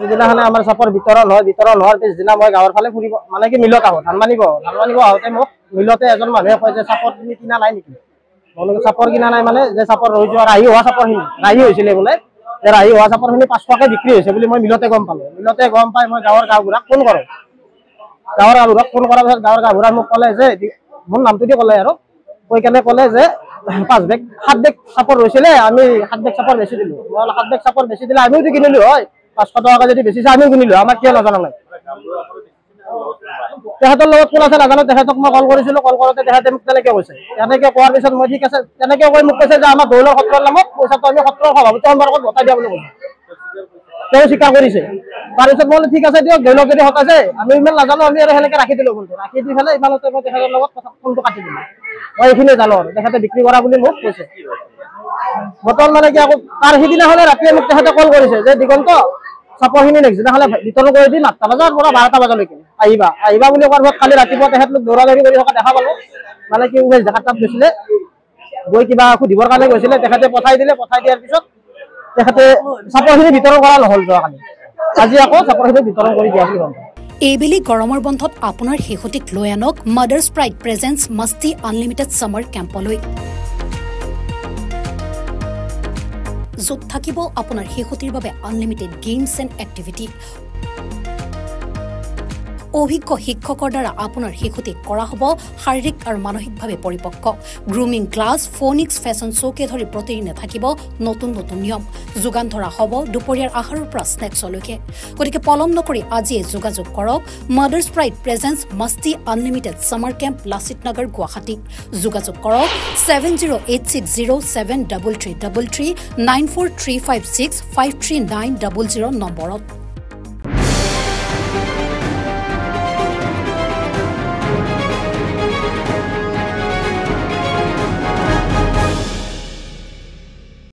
যিদিনাখনে আমাৰ চাপৰ বিতৰণ হোৱাৰ পিছদিনা মই গাঁৱৰ ফালে ফুৰিব মানে কি মিলত আহোঁ ধান মানিব আহোঁতে মোক মিলতে এজন মানুহে কয় যে চাপৰ তুমি কিনা নাই নেকি মই চাপৰ কিনা নাই মানে যে চাপৰ ৰৈ যোৱা ৰাহি হোৱা চাপৰখিনি ৰাহি হৈছিলে বোলে যে ৰাহি হোৱা চাপৰখিনি 500কে বিক্ৰী হৈছে বুলি মই মিলতে গম পালোঁ মিলতে গম পাই মই গাঁৱৰ গাঁওবুঢ়াক ফোন কৰোঁ গাঁৱৰ গাঁওবুঢ়াক ফোন কৰাৰ পিছত গাঁৱৰ গাঁওবুঢ়াই মোক ক'লে যে মোৰ নামটো দি ক'লে আৰু কৈ কেনে ক'লে যে 7 বেগ চাপৰ ৰৈছিলে আমি 7 বেগ চাপৰ বেছি দিলোঁ মই 7 বেগ চাপৰ বেছি দিলে আমিও কিনিলোঁ হয় 500 টকা যদি বেছিছে আমিও কিনিলোঁ আমাক কিয় নাজানা নাই তেখেতৰ লগত কোন আছে নাজানো তেখেতক মই কল কৰিছিলোঁ কল কৰোঁতে তেখেতে মোক তেনেকৈ কৈছে তেনেকৈ কোৱাৰ পিছত মই ঠিক আছে তেনেকৈ কৈ মোক কৈছে যে আমাৰ দৌলৰ সত্ৰৰ নামত পইচাটো আমি সত্ৰৰ সভাপতি সম্পৰ্কত গতাই দিয়া বুলি কৈছে তেওঁ স্বীকাৰ কৰিছে তাৰপিছত মই ঠিক আছে দিয়ক দৌলক যদি সতাইছে আমি ইমান নাজানো আমি আৰু সেনেকৈ ৰাখি দিলোঁ ফোনটো ৰাখি দি পেলাই ইমানতে মই তেখেতৰ লগত ফোনটো কাটি দিলোঁ মই এইখিনিয়ে জানো আৰু তেখেতে বিক্ৰী কৰা বুলি মোক কৈছে বৰ্তমান মানে কি আকৌ তাৰ সিদিনাখনে ৰাতিয়ে মোক তেখেতে কল কৰিছে যে দিগন্ত চাপৰখিনি নেক্সট দিনাখনে বিতৰণ কৰি দিম 8টা বজাৰ পৰা 12টা বজালৈকে আহিবা বুলি কোৱাৰ পিছত কালি ৰাতিপুৱা তেখেতলোক দৌৰাদৌৰি কৰি থকা দেখা পালোঁ মানে কি উমেশ ডেকাৰ তাত গৈছিলে গৈ কিবা সুধিবৰ কাৰণে গৈছিলে তেখেতে পঠাই দিয়াৰ পিছত তেখেতে চাপৰখিনি বিতৰণ কৰা নহ'ল যোৱাকালি আজি আকৌ চাপৰখিনি বিতৰণ কৰি দিয়া বুলি ভাবোঁ এইবেলি গৰমৰ বন্ধত আপোনাৰ শিশুটিক লৈ আনক mother's pride presents masti unlimited summer কেম্পলৈ য'ত থাকিব আপোনাৰ শিশুটিৰ বাবে আনলিমিটেড গেমছ এণ্ড এক্টিভিটি অভিজ্ঞ শিক্ষকৰ দ্বাৰা আপোনাৰ শিশুটিক কৰা হ'ব শাৰীৰিক আৰু মানসিকভাৱে পৰিপক্ক গ্ৰুমিং ক্লাছ ফোনিক্স ফেশ্বন শ্ব'কে ধৰি প্ৰতিদিনে থাকিব নতুন নিয়ম যোগান ধৰা হ'ব দুপৰীয়াৰ আহাৰৰ পৰা স্নেক্সলৈকে গতিকে পলম নকৰি আজিয়ে যোগাযোগ কৰক mother's pride presents masti unlimited summer camp Lachit Nagar Guwahati যোগাযোগ কৰক 7086073333 94356539000 নম্বৰত